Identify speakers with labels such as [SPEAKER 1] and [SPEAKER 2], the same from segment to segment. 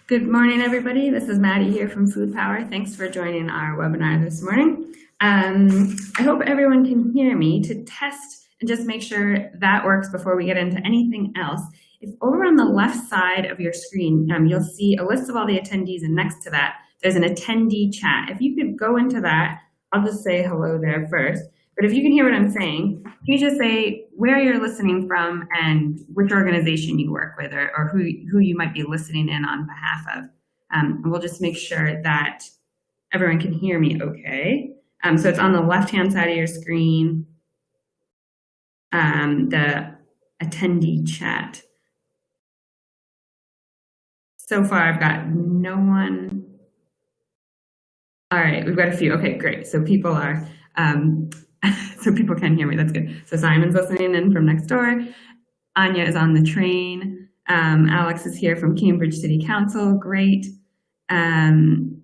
[SPEAKER 1] Good morning, everybody. This is Maddie here from Food Power. Thanks for joining our webinar this morning. I hope everyone can hear me. To test and just make sure that works before we get into anything else, if over on the left side of your screen, you'll see a list of all the attendees, and next to that, there's an attendee chat. If you could go into that, I'll just say hello there first. But if you can hear what I'm saying, can you just say where you're listening from and which organization you work with, or who you might be listening in on behalf of. And we'll just make sure that everyone can hear me okay. So it's on the left-hand side of your screen, the attendee chat. So far, I've got no one. All right, we've got a few. Okay, great. So people are... so people can hear me, that's good. So Simon's listening in from next door. Anya is on the train. Alex is here from Cambridge City Council, great. And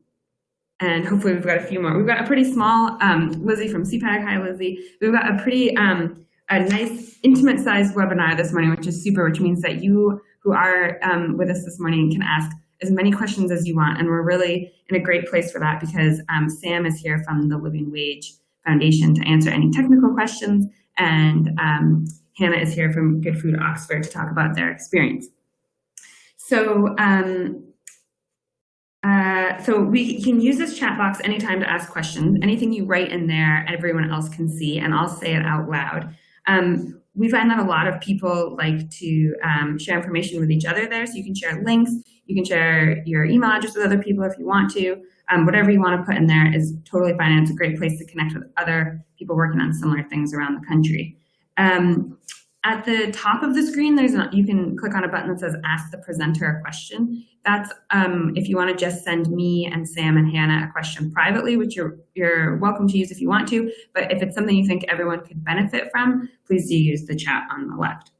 [SPEAKER 1] hopefully we've got a few more. We've got a pretty small, Lizzie from CPAG, hi Lizzie. We've got a pretty, a nice intimate sized webinar this morning, which is super, which means that you who are with us this morning can ask as many questions as you want. And we're really in a great place for that because Sam is here from the Living Wage Foundation to answer any technical questions, and Hannah is here from Good Food Oxford to talk about their experience. So, so we can use this chat box anytime to ask questions. Anything you write in there, everyone else can see, and I'll say it out loud. We find that a lot of people like to share information with each other there, so you can share links, you can share your email address with other people if you want to. Whatever you want to put in there is totally fine. It's a great place to connect with other people working on similar things around the country. At the top of the screen, you can click on a button that says Ask the Presenter a Question. That's if you want to just send me and Sam and Hannah a question privately, which you're welcome to use if you want to. But if it's something you think everyone could benefit from, please do use the chat on the left.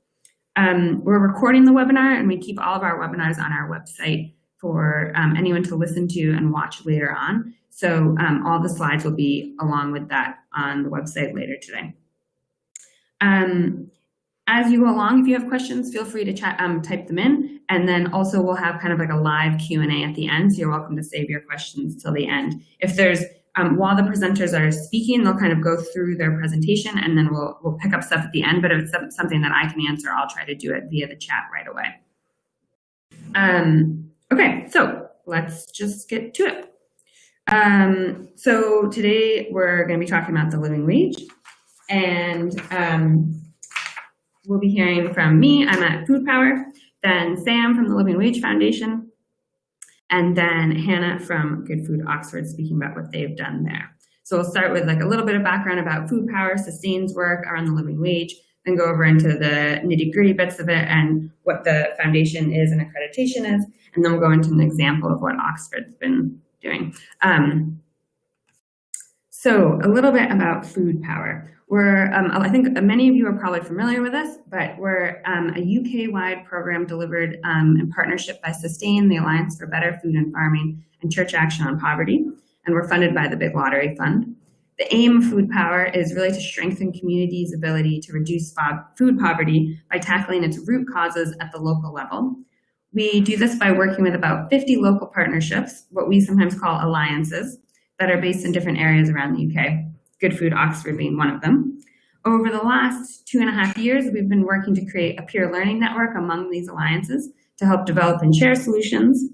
[SPEAKER 1] We're recording the webinar, and we keep all of our webinars on our website for anyone to listen to and watch later on. So all the slides will be along with that on the website later today. As you go along, if you have questions, feel free to type them in, and then also we'll have kind of like a live Q&A at the end, so you're welcome to save your questions till the end. If there's, while the presenters are speaking, they'll kind of go through their presentation, and then we'll pick up stuff at the end, but if it's something that I can answer, I'll try to do it via the chat right away. Okay, so let's just get to it. So today we're going to be talking about the living wage, and we'll be hearing from me. I'm at Food Power, then Sam from the Living Wage Foundation, and then Hannah from Good Food Oxford speaking about what they've done there. So we'll start with like a little bit of background about Food Power, Sustain's work around the living wage, then go over into the nitty-gritty bits of it and what the foundation is and accreditation is, and then we'll go into an example of what Oxford's been doing. So a little bit about Food Power. We're, I think many of you are probably familiar with us, but we're a UK-wide program delivered in partnership by Sustain, the Alliance for Better Food and Farming, and Church Action on Poverty, and we're funded by the Big Lottery Fund. The aim of Food Power is really to strengthen communities' ability to reduce food poverty by tackling its root causes at the local level. We do this by working with about 50 local partnerships, what we sometimes call alliances, that are based in different areas around the UK, Good Food Oxford being one of them. Over the last 2.5 years, we've been working to create a peer learning network among these alliances to help develop and share solutions.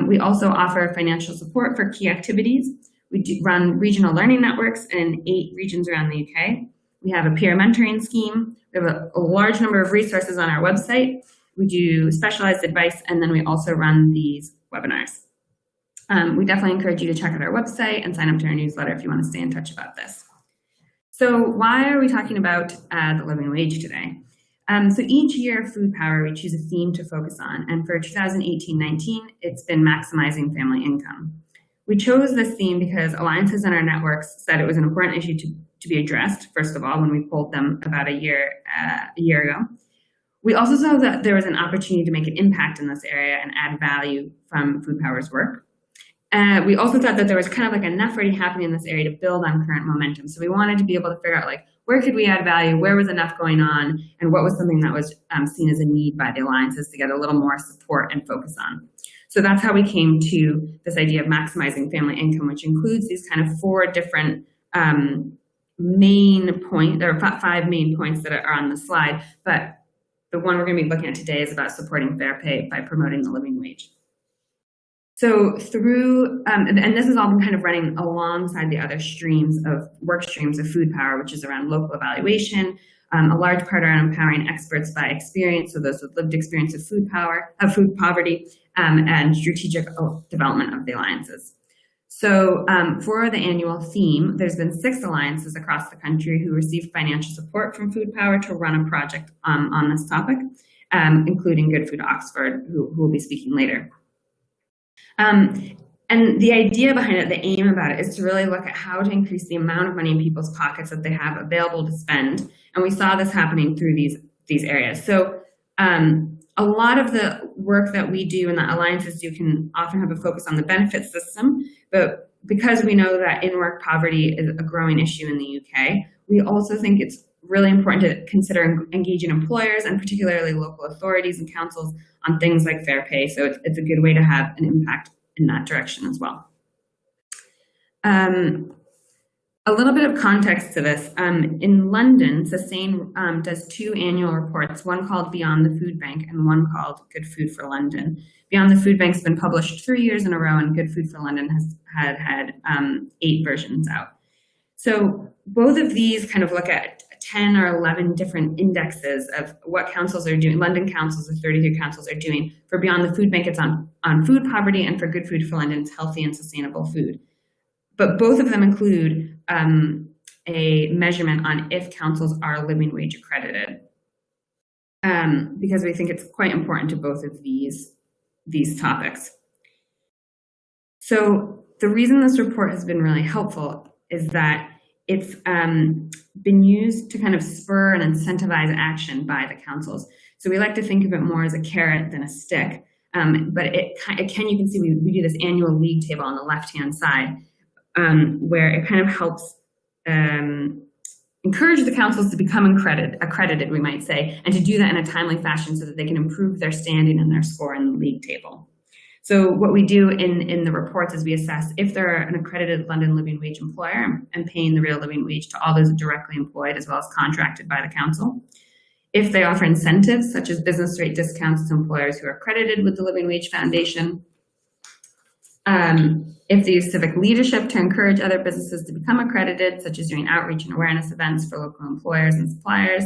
[SPEAKER 1] We also offer financial support for key activities. We run regional learning networks in 8 regions around the UK. We have a peer mentoring scheme. We have a large number of resources on our website. We do specialized advice, and then we also run these webinars. We definitely encourage you to check out our website and sign up to our newsletter if you want to stay in touch about this. So why are we talking about the living wage today? So each year of Food Power, we choose a theme to focus on. And for 2018-19, it's been maximizing family income. We chose this theme because alliances in our networks said it was an important issue to be addressed, first of all, when we polled them about a year ago. We also saw that there was an opportunity to make an impact in this area and add value from Food Power's work. We also thought that there was kind of like enough already happening in this area to build on current momentum. So we wanted to be able to figure out like, where could we add value, where was enough going on, and what was something that was seen as a need by the alliances to get a little more support and focus on. So that's how we came to this idea of maximizing family income, which includes these kind of 4 different main points. There are 5 main points that are on the slide, but the one we're going to be looking at today is about supporting fair pay by promoting the living wage. So through, and this has all been kind of running alongside the other work streams of food power, which is around local evaluation, a large part around empowering experts by experience, so those with lived experience of food poverty, and strategic development of the alliances. So for the annual theme, there's been 6 alliances across the country who received financial support from Food Power to run a project on this topic, including Good Food Oxford, who will be speaking later. And the idea behind it, the aim about it, is to really look at how to increase the amount of money in people's pockets that they have available to spend. And we saw this happening through these areas. So a lot of the work that we do and that alliances do can often have a focus on the benefit system, but because we know that in-work poverty is a growing issue in the UK, we also think it's really important to consider engaging employers and particularly local authorities and councils on things like fair pay. So it's a good way to have an impact in that direction as well. A little bit of context to this. In London, Sustain does 2 annual reports, one called Beyond the Food Bank and one called Good Food for London. Beyond the Food Bank's been published 3 years in a row, and Good Food for London has had 8 versions out. So both of these kind of look at 10 or 11 different indexes of what councils are doing. London councils, the 33 councils, are doing. For Beyond the Food Bank, it's on food poverty, and for Good Food for London, it's healthy and sustainable food. But both of them include a measurement on if councils are living wage accredited, because we think it's quite important to both of these topics. So the reason this report has been really helpful is that it's been used to kind of spur and incentivize action by the councils. So we like to think of it more as a carrot than a stick, but you can see we do this annual league table on the left-hand side, where it kind of helps encourage the councils to become accredited, we might say, and to do that in a timely fashion so that they can improve their standing and their score in the league table. So what we do in the reports is we assess if they're an accredited London living wage employer and paying the real living wage to all those directly employed as well as contracted by the council. If they offer incentives such as business rate discounts to employers who are accredited with the Living Wage Foundation. If they use civic leadership to encourage other businesses to become accredited, such as doing outreach and awareness events for local employers and suppliers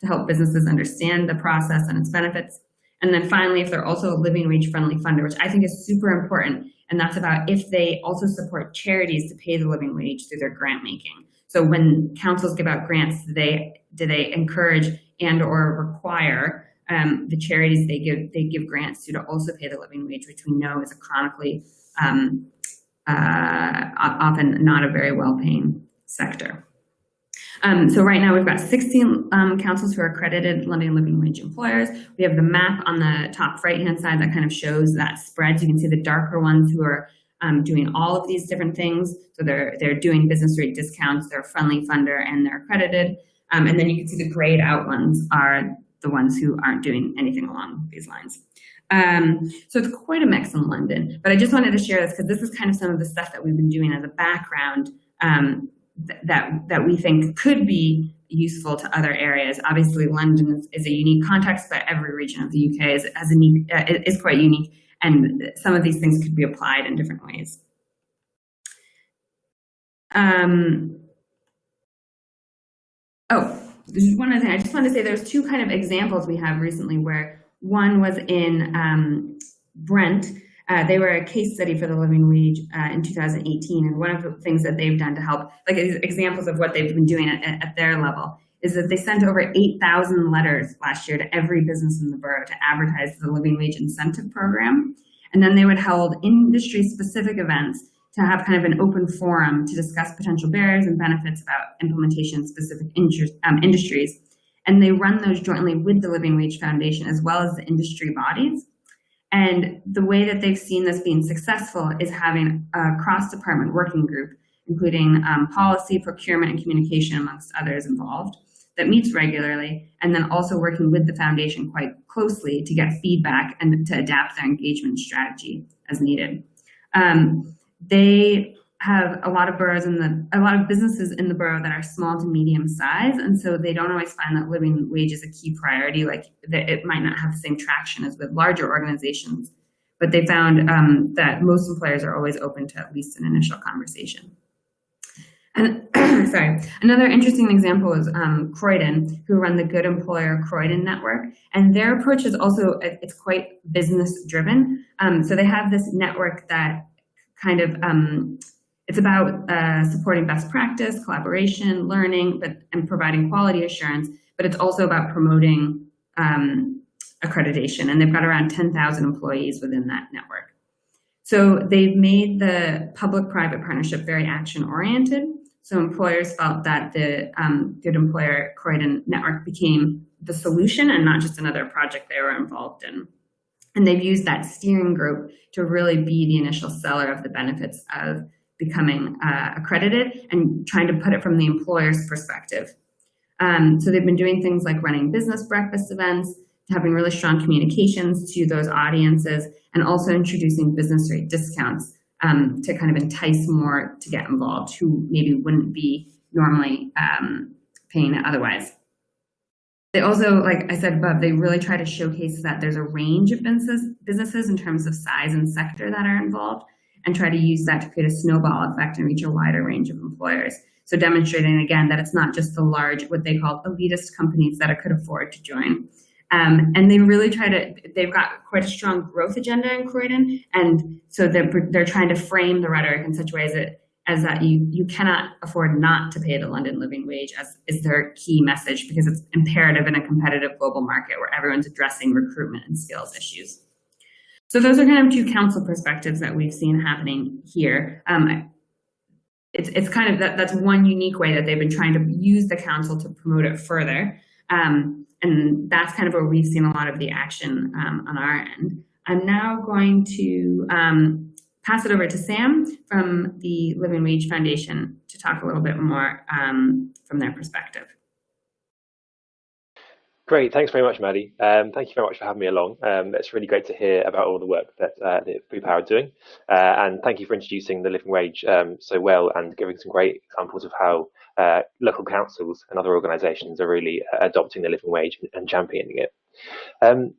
[SPEAKER 1] to help businesses understand the process and its benefits. And then finally, if they're also a living wage friendly funder, which I think is super important, and that's about if they also support charities to pay the living wage through their grant making. So when councils give out grants, do they encourage and or require the charities they give grants to also pay the living wage, which we know is a chronically often not a very well-paying sector. So right now we've got 16 councils who are accredited London living wage employers. We have the map on the top right-hand side that kind of shows that spread. So you can see the darker ones who are doing all of these different things. So they're doing business rate discounts, they're a friendly funder, and they're accredited. And then you can see the grayed out ones are the ones who aren't doing anything along these lines. So it's quite a mix in London, but I just wanted to share this because this is kind of some of the stuff that we've been doing as a background that we think could be useful to other areas. Obviously, London is a unique context, but every region of the UK is quite unique, and some of these things could be applied in different ways. This is one other thing. I just want to say there's 2 kind of examples we have recently where one was in Brent. They were a case study for the living wage in 2018, and one of the things that they've done to help, like examples of what they've been doing at their level, is that they sent over 8,000 letters last year to every business in the borough to advertise the living wage incentive program. And then they would hold industry-specific events to have kind of an open forum to discuss potential barriers and benefits about implementation in specific industries. And they run those jointly with the Living Wage Foundation as well as the industry bodies. And the way that they've seen this being successful is having a cross-department working group including policy, procurement, and communication, amongst others involved, that meets regularly, and then also working with the foundation quite closely to get feedback and to adapt their engagement strategy as needed. They have a lot of businesses in the borough that are small to medium size, and so they don't always find that living wage is a key priority. Like it might not have the same traction as with larger organizations, but they found that most employers are always open to at least an initial conversation. And sorry, another interesting example is Croydon, who run the Good Employer Croydon Network, and their approach is also, it's quite business driven. So they have this network that kind of, it's about supporting best practice, collaboration, learning, and providing quality assurance, but it's also about promoting accreditation, and they've got around 10,000 employees within that network. So they've made the public-private partnership very action-oriented. So employers felt that the Good Employer Croydon Network became the solution and not just another project they were involved in. And they've used that steering group to really be the initial seller of the benefits of becoming accredited and trying to put it from the employer's perspective. So they've been doing things like running business breakfast events, having really strong communications to those audiences, and also introducing business rate discounts to kind of entice more to get involved who maybe wouldn't be normally paying it otherwise. They also, like I said above, they really try to showcase that there's a range of businesses in terms of size and sector that are involved, and try to use that to create a snowball effect and reach a wider range of employers. So demonstrating again that it's not just the large, what they call elitist companies that could afford to join. And they really they've got quite a strong growth agenda in Croydon. And so they're trying to frame the rhetoric in such ways as that you cannot afford not to pay the London living wage, as is their key message, because it's imperative in a competitive global market where everyone's addressing recruitment and skills issues. So those are kind of two council perspectives that we've seen happening here. It's kind of that's one unique way that they've been trying to use the council to promote it further. And that's kind of where we've seen a lot of the action on our end. I'm now going to pass it over to Sam from the Living Wage Foundation to talk a little bit more from their perspective.
[SPEAKER 2] Great, thanks very much, Maddie. Thank you very much for having me along. It's really great to hear about all the work that Food Power are doing. And thank you for introducing the living wage so well and giving some great examples of how local councils and other organisations are really adopting the living wage and championing it.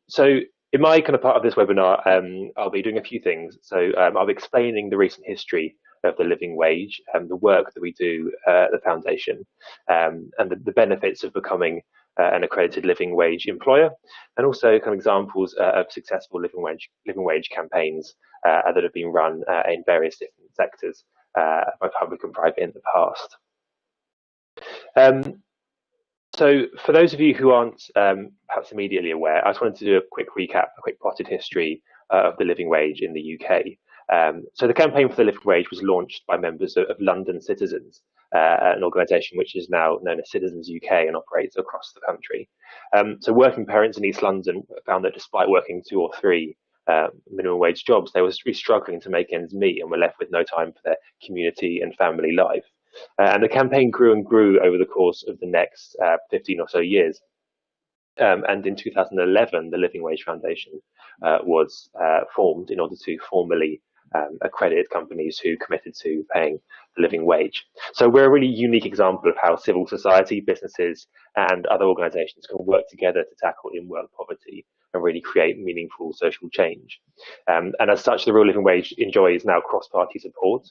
[SPEAKER 2] So in my kind of part of this webinar, I'll be doing a few things. So I'll be explaining the recent history of the living wage and the work that we do at the foundation, and the benefits of becoming an accredited living wage employer, and also kind of examples of successful living wage campaigns that have been run in various different sectors, both public and private, in the past. So for those of you who aren't perhaps immediately aware, I just wanted to do a quick recap, a quick potted history of the living wage in the UK. So the campaign for the living wage was launched by members of London Citizens, an organisation which is now known as Citizens UK and operates across the country. So working parents in East London found that despite working 2 or 3 minimum wage jobs, they were really struggling to make ends meet and were left with no time for their community and family life. And the campaign grew and grew over the course of the next 15 or so years. And in 2011, the Living Wage Foundation was formed in order to formally accredit companies who committed to paying the living wage. So we're a really unique example of how civil society, businesses, and other organisations can work together to tackle in-work poverty and really create meaningful social change. And as such, the Real Living Wage enjoys now cross-party support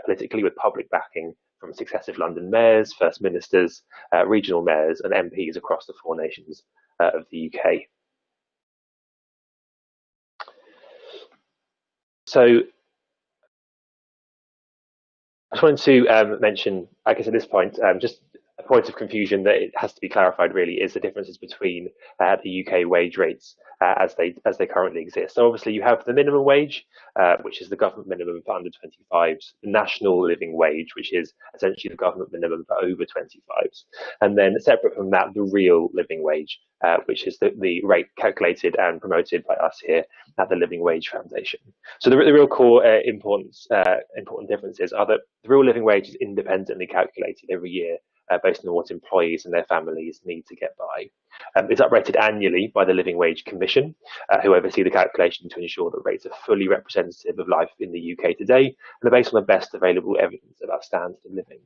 [SPEAKER 2] politically, with public backing from successive London mayors, first ministers, regional mayors, and MPs across the 4 nations of the UK. So I just wanted to mention, I guess at this point, just a point of confusion that it has to be clarified really is the differences between the UK wage rates as they currently exist. So obviously you have the minimum wage, which is the government minimum for under 25s, the national living wage, which is essentially the government minimum for over 25s, and then separate from that, the real living wage, which is the rate calculated and promoted by us here at the Living Wage Foundation. So the real core important differences are that the real living wage is independently calculated every year based on what employees and their families need to get by. It's uprated annually by the Living Wage Commission, who oversee the calculation to ensure that rates are fully representative of life in the UK today and are based on the best available evidence about standard of living.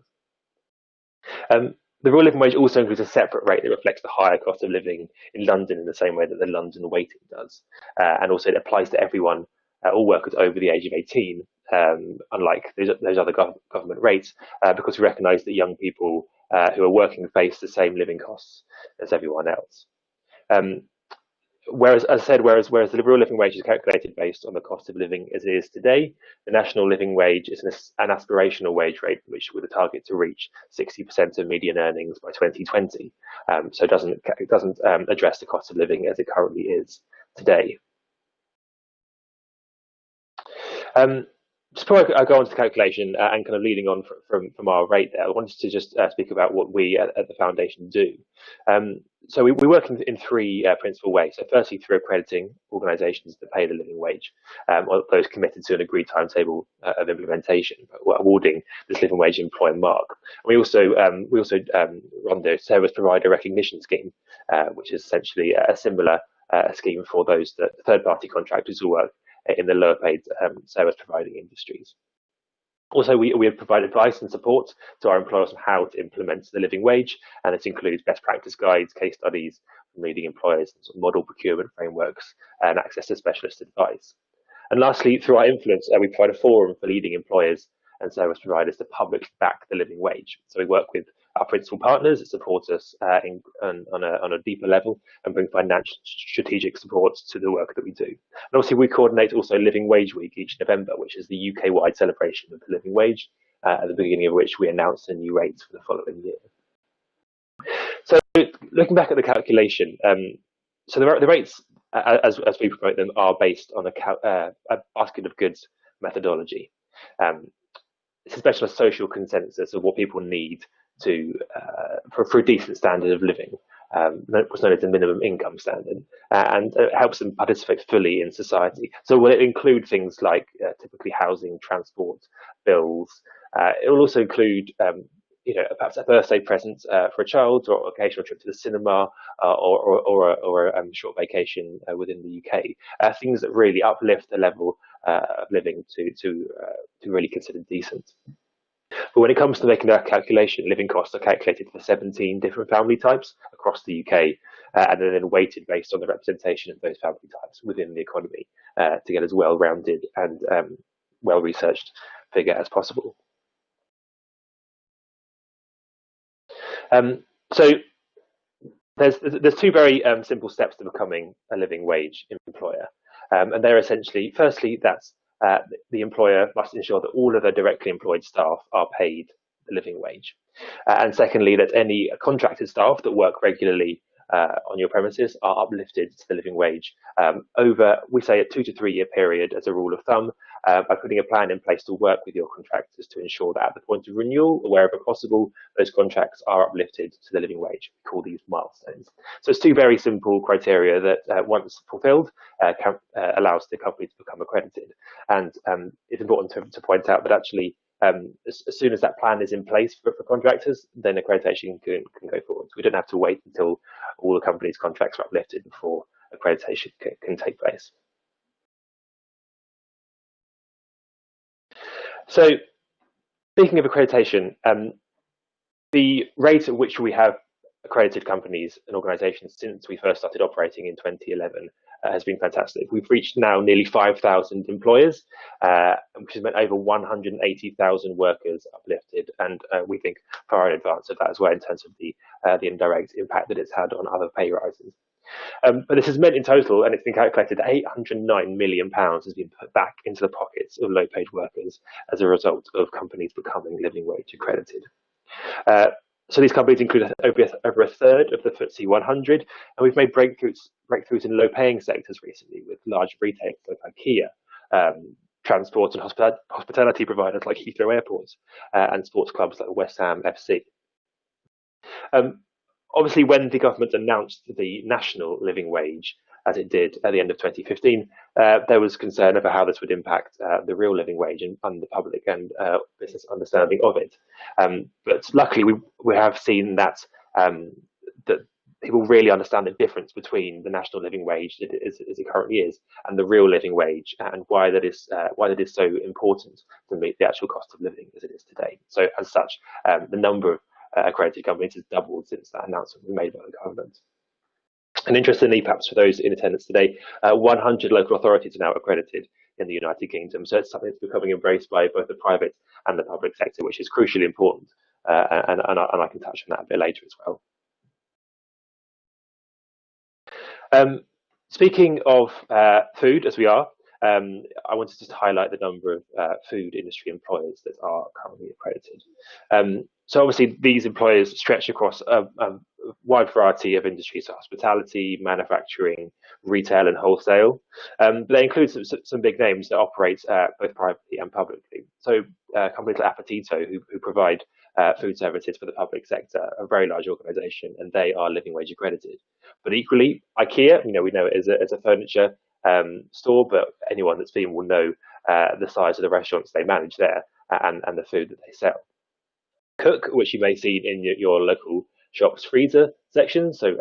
[SPEAKER 2] The real living wage also includes a separate rate that reflects the higher cost of living in London in the same way that the London weighting does. And also it applies to everyone, all workers over the age of 18, unlike those other government rates, because we recognise that young people who are working face the same living costs as everyone else. Whereas, as I said, whereas the real living wage is calculated based on the cost of living as it is today, the national living wage is an aspirational wage rate, which with a target to reach 60% of median earnings by 2020. So it doesn't address the cost of living as it currently is today. Just before I go on to the calculation and kind of leading on from our rate there, I wanted to just speak about what we at the foundation do. So we work in three principal ways. So firstly, through accrediting organisations that pay the living wage, or those committed to an agreed timetable of implementation, awarding this living wage employer mark. We also run the service provider recognition scheme, which is essentially a similar scheme for those third-party contractors who work in the lower paid service providing industries. Also, we provide advice and support to our employers on how to implement the living wage, and this includes best practice guides, case studies from leading employers, model procurement frameworks, and access to specialist advice. And lastly, through our influence, we provide a forum for leading employers and service providers to publicly back the living wage. So we work with our principal partners that support us on a deeper level and bring financial strategic support to the work that we do. And obviously we coordinate also Living Wage Week each November, which is the UK-wide celebration of the living wage, at the beginning of which we announce the new rates for the following year. So looking back at the calculation, so the rates, as we promote them, are based on a basket of goods methodology. It's based on a social consensus of what people need for a decent standard of living, what's known as the minimum income standard, and it helps them participate fully in society. So will it include things like typically housing, transport, bills? It will also include perhaps a birthday present for a child, or occasional trip to the cinema, or a short vacation within the UK. Things that really uplift the level of living to really consider decent. But when it comes to making that calculation, living costs are calculated for 17 different family types across the UK, and then weighted based on the representation of those family types within the economy to get as well-rounded and well-researched figure as possible. So there's two very simple steps to becoming a living wage employer, and they're essentially, firstly, that's the employer must ensure that all of their directly employed staff are paid the living wage, and secondly, that any contracted staff that work regularly on your premises are uplifted to the living wage over, we say, a 2 to 3 year period as a rule of thumb, by putting a plan in place to work with your contractors to ensure that at the point of renewal, or wherever possible, those contracts are uplifted to the living wage. We call these milestones. So it's two very simple criteria that, once fulfilled, allows the company to become accredited. And it's important to point out that actually, as soon as that plan is in place for contractors, then accreditation can go forward. So we don't have to wait until all the company's contracts are uplifted before accreditation can take place. So speaking of accreditation, the rate at which we have accredited companies and organisations since we first started operating in 2011 has been fantastic. We've reached now nearly 5,000 employers, which has meant over 180,000 workers uplifted, and we think far in advance of that as well in terms of the indirect impact that it's had on other pay rises. But this has meant in total, and it's been calculated, that £809 million has been put back into the pockets of low-paid workers as a result of companies becoming living wage accredited. So these companies include over a third of the FTSE 100, and we've made breakthroughs in low-paying sectors recently with large retailers like IKEA, transport and hospitality providers like Heathrow Airport, and sports clubs like West Ham FC. Obviously, when the government announced the national living wage, as it did at the end of 2015, there was concern over how this would impact the real living wage and the public and business understanding of it. But luckily, we have seen that that people really understand the difference between the national living wage as it currently is and the real living wage, and why that is so important to meet the actual cost of living as it is today. So, as such, the number of accredited companies has doubled since that announcement was made by the government. And interestingly, perhaps for those in attendance today, 100 local authorities are now accredited in the United Kingdom. So it's something that's becoming embraced by both the private and the public sector, which is crucially important. And I can touch on that a bit later as well. Speaking of food, as we are, I wanted to just highlight the number of food industry employers that are currently accredited. So obviously these employers stretch across a wide variety of industries, so hospitality, manufacturing, retail and wholesale. But they include some big names that operate both privately and publicly. So companies like Appetito, who provide food services for the public sector, a very large organisation, and they are living wage accredited. But equally, IKEA, we know it as a furniture store, but anyone that's been will know the size of the restaurants they manage there and the food that they sell. Cook, which you may see in your local shop's freezer section, so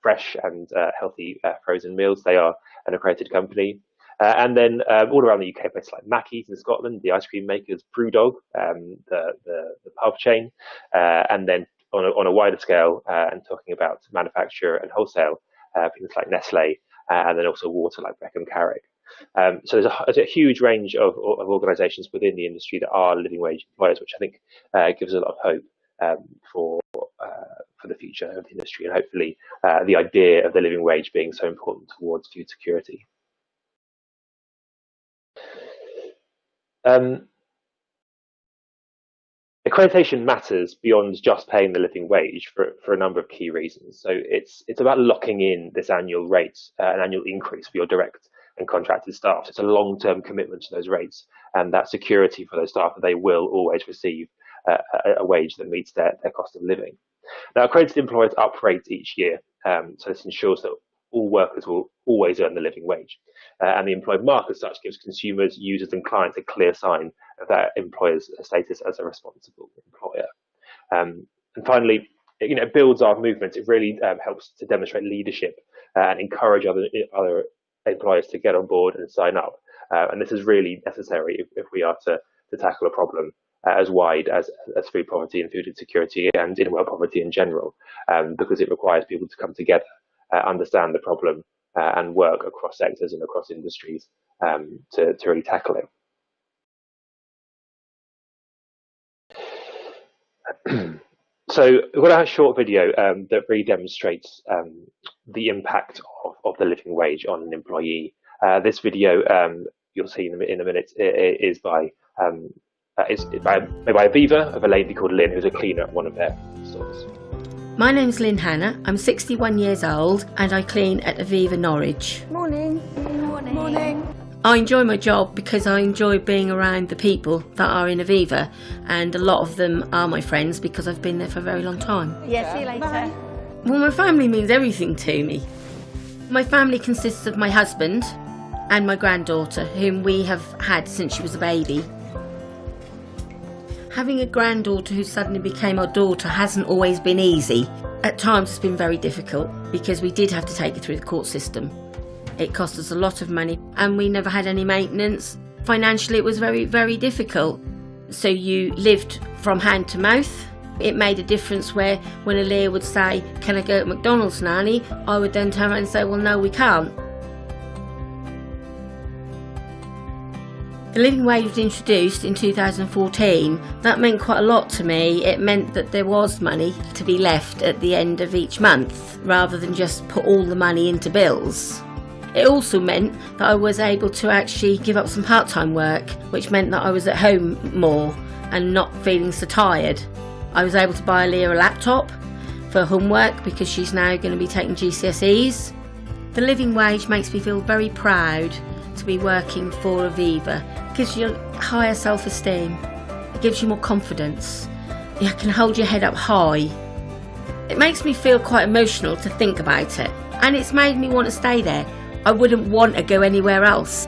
[SPEAKER 2] fresh and healthy frozen meals, they are an accredited company. And then all around the UK, places like Mackey's in Scotland, the ice cream makers, BrewDog, the pub chain, and then on a wider scale, and talking about manufacture and wholesale, things like Nestle, and then also water like Beckham Carrick. So there's a huge range of organisations within the industry that are living wage employers, which I think gives a lot of hope for the future of the industry, and hopefully the idea of the living wage being so important towards food security. Accreditation matters beyond just paying the living wage for a number of key reasons. So it's about locking in this annual rate, an annual increase for your direct and contracted staff. So it's a long-term commitment to those rates and that security for those staff that they will always receive a wage that meets their cost of living. Now, accredited employers up rates each year, so this ensures that all workers will always earn the living wage. And the employed mark as such gives consumers, users and clients a clear sign of that employer's status as a responsible employer. And finally, it builds our movement. It really helps to demonstrate leadership and encourage other employers to get on board and sign up. And this is really necessary if we are to tackle a problem as wide as food poverty and food insecurity and in-work poverty in general, because it requires people to come together, understand the problem, and work across sectors and across industries to really tackle it. So we've got a short video that really demonstrates the impact of the living wage on an employee. This video, you'll see in a minute, is by Aviva, of a lady called Lynn, who's a cleaner at one of their stores.
[SPEAKER 3] My name's Lynn Hannah. I'm 61 years old and I clean at Aviva Norwich.
[SPEAKER 4] Morning. Morning. Morning.
[SPEAKER 3] I enjoy my job because I enjoy being around the people that are in Aviva, and a lot of them are my friends because I've been there for a very long time.
[SPEAKER 4] Yeah, see you later. Bye.
[SPEAKER 3] Well, my family means everything to me. My family consists of my husband and my granddaughter, whom we have had since she was a baby. Having a granddaughter who suddenly became our daughter hasn't always been easy. At times it's been very difficult because we did have to take her through the court system. It cost us a lot of money and we never had any maintenance. Financially it was very, very difficult. So you lived from hand to mouth. It made a difference where when Aaliyah would say, "Can I go to McDonald's, Nanny?" I would then turn around and say, "Well, no, we can't." The living wage was introduced in 2014. That meant quite a lot to me. It meant that there was money to be left at the end of each month, rather than just put all the money into bills. It also meant that I was able to actually give up some part-time work, which meant that I was at home more and not feeling so tired. I was able to buy Leah a laptop for homework because she's now going to be taking GCSEs. The living wage makes me feel very proud to be working for Aviva. It gives you higher self-esteem. It gives you more confidence. You can hold your head up high. It makes me feel quite emotional to think about it, and it's made me want to stay there. I wouldn't want to go anywhere else.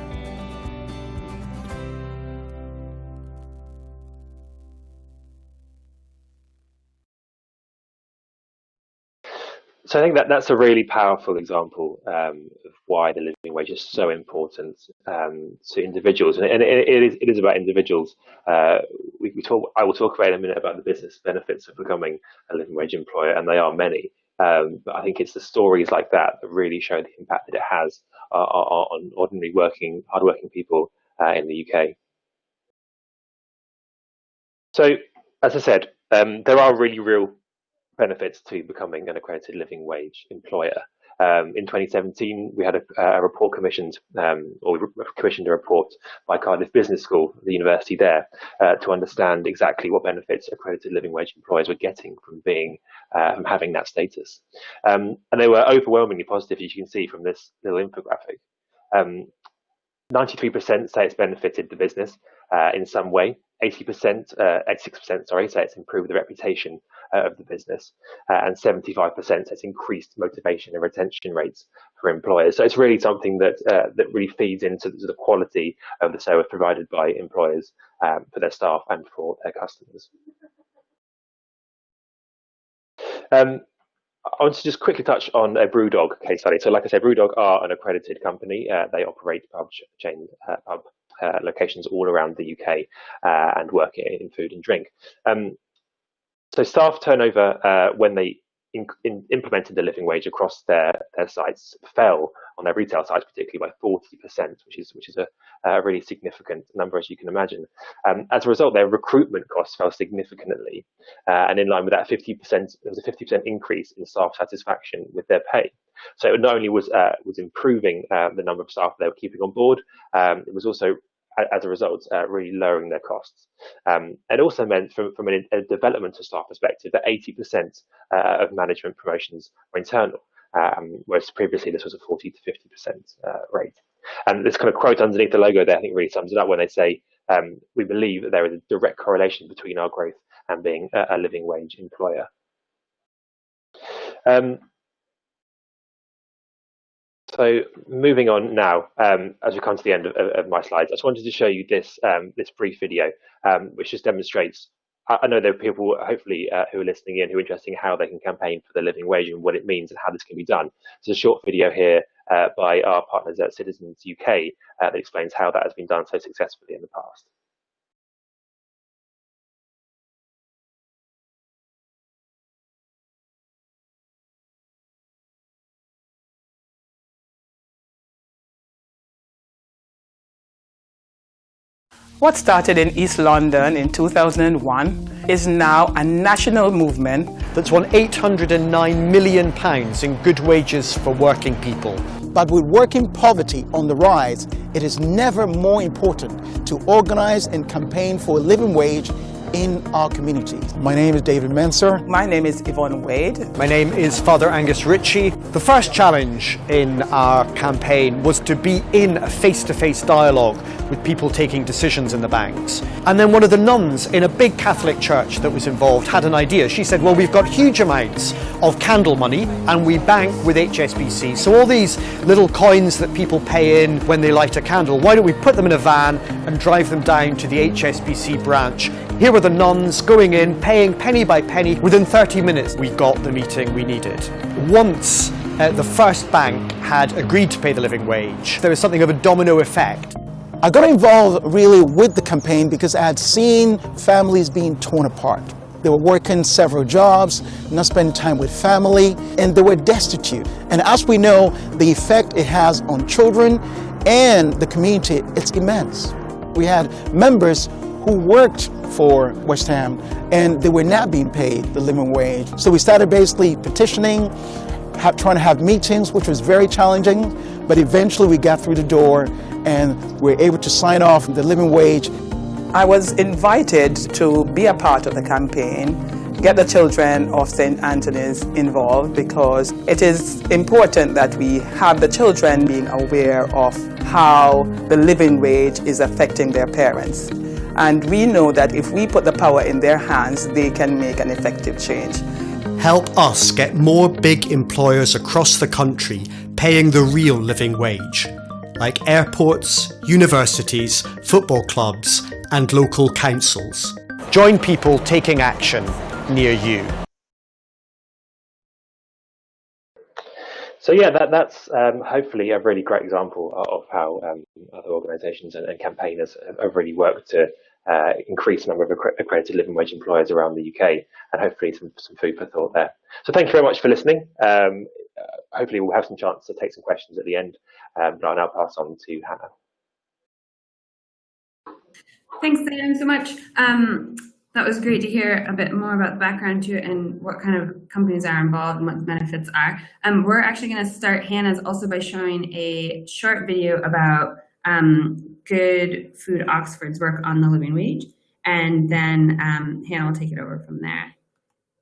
[SPEAKER 2] So I think that's a really powerful example of why the living wage is so important to individuals, and it is about individuals. I will talk about in a minute about the business benefits of becoming a living wage employer, and they are many. But I think it's the stories like that that really show the impact that it has on ordinary hardworking people in the UK. So, as I said, there are really real benefits to becoming an accredited living wage employer. In 2017, we had a report commissioned, or we commissioned a report by Cardiff Business School, the university there, to understand exactly what benefits accredited living wage employers were getting from having that status. And they were overwhelmingly positive, as you can see from this little infographic. 93% say it's benefited the business in some way. 86% say it's improved the reputation of the business, and 75% say it's increased motivation and retention rates for employers. So it's really something that really feeds into the quality of the service provided by employers for their staff and for their customers. I want to just quickly touch on a BrewDog case study. So like I said, BrewDog are an accredited company. They operate pub locations all around the UK and work in food and drink. So staff turnover when they implemented the living wage across their sites fell on their retail sites, particularly by 40%, which is a really significant number, as you can imagine. As a result, their recruitment costs fell significantly, and in line with that, 50%, there was a 50% increase in staff satisfaction with their pay. So it not only was improving the number of staff they were keeping on board, it was also, as a result, really lowering their costs. It also meant, from a development of staff perspective, that 80% of management promotions were internal, whereas previously this was a 40 to 50% rate. And this kind of quote underneath the logo there, I think, really sums it up when they say, we believe that there is a direct correlation between our growth and being a living wage employer. So moving on now, as we come to the end of my slides, I just wanted to show you this brief video, which just demonstrates, I know there are people hopefully who are listening in who are interested in how they can campaign for the living wage and what it means and how this can be done. There's a short video here by our partners at Citizens UK that explains how that has been done so successfully in the past.
[SPEAKER 5] What started in East London in 2001 is now a national movement
[SPEAKER 6] that's won £809 million in good wages for working people.
[SPEAKER 7] But with working poverty on the rise, it is never more important to organize and campaign for a living wage in our communities. My name is David Mensah.
[SPEAKER 5] My name is Yvonne Wade.
[SPEAKER 6] My name is Father Angus Ritchie. The first challenge in our campaign was to be in a face-to-face dialogue with people taking decisions in the banks. And then one of the nuns in a big Catholic church that was involved had an idea. She said, well, we've got huge amounts of candle money and we bank with HSBC. So all these little coins that people pay in when they light a candle, why don't we put them in a van and drive them down to the HSBC branch? Here were the nuns going in, paying penny by penny. Within 30 minutes, we got the meeting we needed. Once the first bank had agreed to pay the living wage, there was something of a domino effect.
[SPEAKER 7] I got involved really with the campaign because I had seen families being torn apart. They were working several jobs, not spending time with family, and they were destitute. And as we know, the effect it has on children and the community, it's immense. We had members who worked for West Ham and they were not being paid the living wage. So we started basically petitioning, trying to have meetings, which was very challenging, but eventually we got through the door and we were able to sign off the living wage.
[SPEAKER 5] I was invited to be a part of the campaign get the children of St. Anthony's involved, because it is important that we have the children being aware of how the living wage is affecting their parents. And we know that if we put the power in their hands, they can make an effective change.
[SPEAKER 6] Help us get more big employers across the country paying the real living wage, like airports, universities, football clubs, and local councils. Join people taking action near you.
[SPEAKER 2] So yeah, that's hopefully a really great example of how other organisations and campaigners have really worked to increase the number of accredited living wage employers around the UK, and hopefully some food for thought there. So thank you very much for listening. Hopefully we'll have some chance to take some questions at the end, but I'll now pass on to Hannah.
[SPEAKER 1] Thanks, Sam, so much. That was great to hear a bit more about the background to it and what kind of companies are involved and what the benefits are. We're actually going to start Hannah's also by showing a short video about Good Food Oxford's work on the living wage, and then Hannah will take it over from there.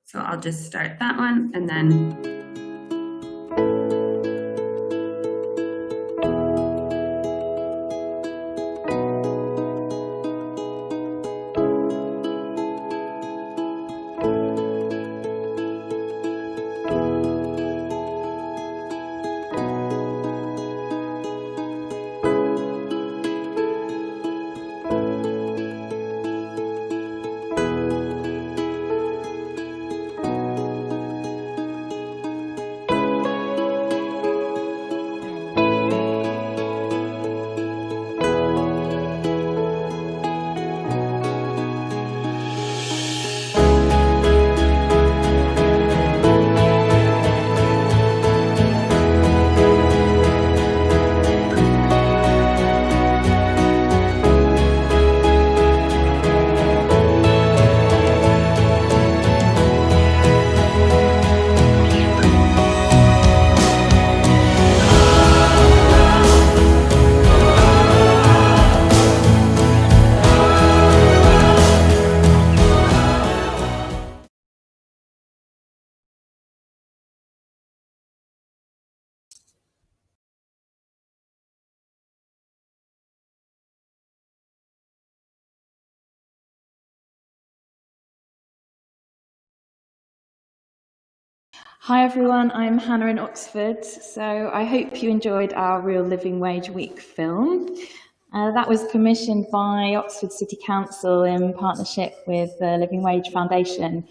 [SPEAKER 1] So I'll just start that one, and then
[SPEAKER 4] Hi everyone, I'm Hannah in Oxford. So I hope you enjoyed our Real Living Wage Week film. That was commissioned by Oxford City Council in partnership with the Living Wage Foundation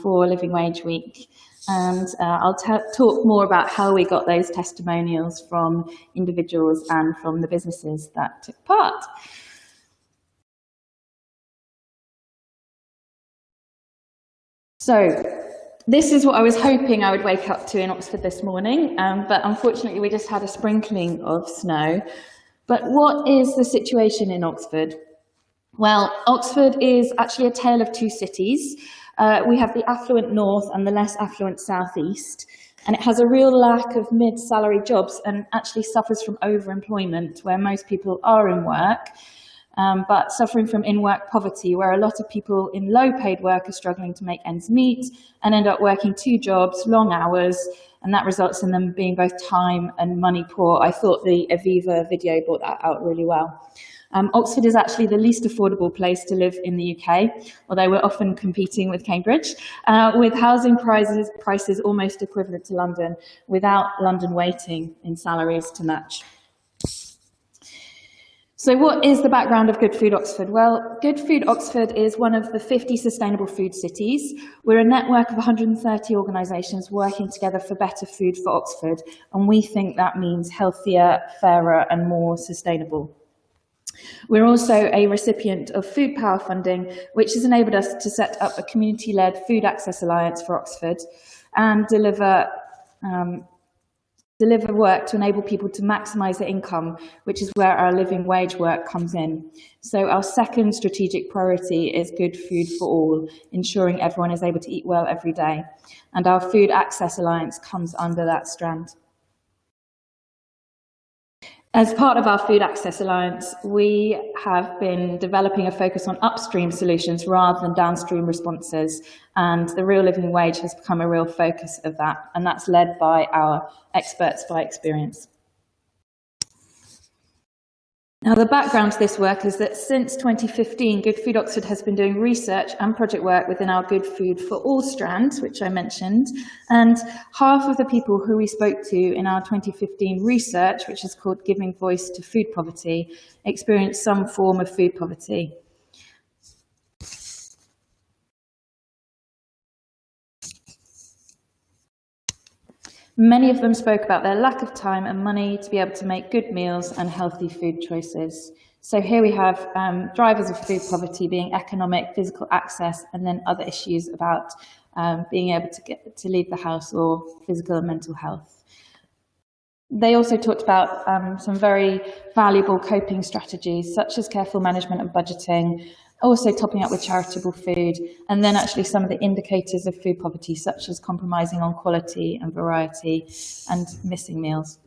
[SPEAKER 4] for Living Wage Week. And I'll talk more about how we got those testimonials from individuals and from the businesses that took part. So this is what I was hoping I would wake up to in Oxford this morning, but unfortunately we just had a sprinkling of snow. But what is the situation in Oxford? Well, Oxford is actually a tale of two cities. We have the affluent north and the less affluent southeast, and it has a real lack of mid-salary jobs and actually suffers from overemployment, where most people are in work, but suffering from in-work poverty, where a lot of people in low-paid work are struggling to make ends meet and end up working two jobs, long hours, and that results in them being both time and money poor. I thought the Aviva video brought that out really well. Oxford is actually the least affordable place to live in the UK, although we're often competing with Cambridge, with housing prices almost equivalent to London, without London waiting in salaries to match. So what is the background of Good Food Oxford? Well, Good Food Oxford is one of the 50 sustainable food cities. We're a network of 130 organisations working together for better food for Oxford, and we think that means healthier, fairer and more sustainable. We're also a recipient of Food Power funding, which has enabled us to set up a community-led food access alliance for Oxford and deliver work to enable people to maximise their income, which is where our living wage work comes in. So our second strategic priority is good food for all, ensuring everyone is able to eat well every day. And our Food Access Alliance comes under that strand. As part of our Food Access Alliance, we have been developing a focus on upstream solutions rather than downstream responses, and the real living wage has become a real focus of that, and that's led by our experts by experience. Now, the background to this work is that since 2015, Good Food Oxford has been doing research and project work within our Good Food for All strand, which I mentioned, and half of the people who we spoke to in our 2015 research, which is called Giving Voice to Food Poverty, experienced some form of food poverty. Many of them spoke about their lack of time and money to be able to make good meals and healthy food choices. So here we have drivers of food poverty being economic, physical access, and then other issues about being able to leave the house or physical and mental health. They also talked about some very valuable coping strategies, such as careful management and budgeting, also topping up with charitable food, and then actually some of the indicators of food poverty, such as compromising on quality and variety and missing meals.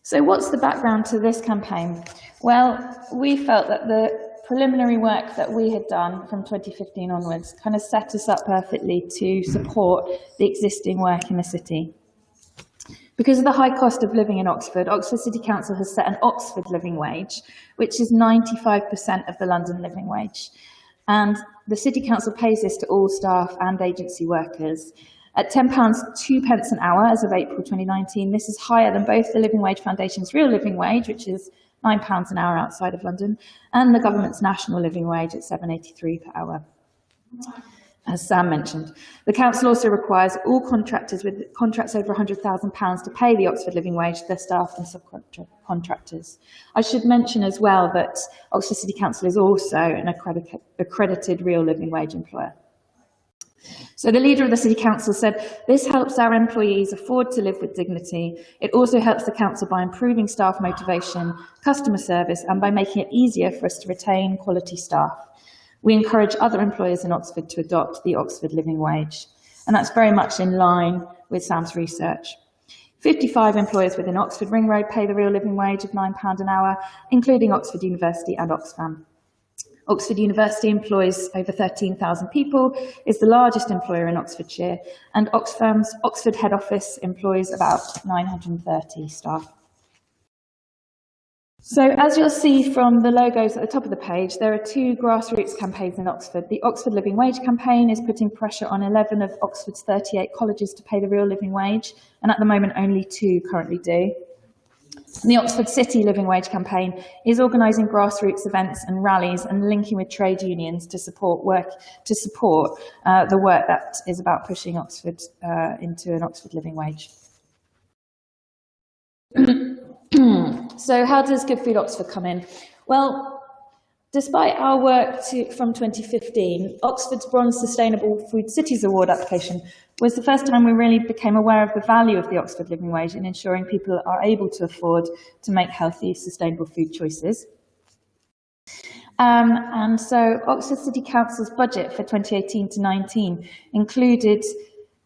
[SPEAKER 4] So what's the background to this campaign? Well, we felt that the preliminary work that we had done from 2015 onwards kind of set us up perfectly to support the existing work in the city. Because of the high cost of living in Oxford, Oxford City Council has set an Oxford living wage, which is 95% of the London living wage. And the City Council pays this to all staff and agency workers. At £10.02 an hour as of April 2019, this is higher than both the Living Wage Foundation's real living wage, which is £9 an hour outside of London, and the government's national living wage at £7.83 per hour. As Sam mentioned, the council also requires all contractors with contracts over £100,000 to pay the Oxford living wage to their staff and subcontractors. I should mention as well that Oxford City Council is also an accredited real living wage employer. So the leader of the City Council said, "This helps our employees afford to live with dignity. It also helps the council by improving staff motivation, customer service, and by making it easier for us to retain quality staff. We encourage other employers in Oxford to adopt the Oxford living wage." And that's very much in line with Sam's research. 55 employers within Oxford Ring Road pay the real living wage of £9 an hour, including Oxford University and Oxfam. Oxford University employs over 13,000 people, is the largest employer in Oxfordshire, and Oxfam's Oxford head office employs about 930 staff. So as you'll see from the logos at the top of the page, there are two grassroots campaigns in Oxford. The Oxford Living Wage campaign is putting pressure on 11 of Oxford's 38 colleges to pay the real living wage, and at the moment only 2 currently do. And the Oxford City Living Wage campaign is organising grassroots events and rallies and linking with trade unions to support the work that is about pushing Oxford into an Oxford living wage. So how does Good Food Oxford come in? Well, despite our work from 2015, Oxford's Bronze Sustainable Food Cities Award application was the first time we really became aware of the value of the Oxford living wage in ensuring people are able to afford to make healthy, sustainable food choices. And so Oxford City Council's budget for 2018 to 19 included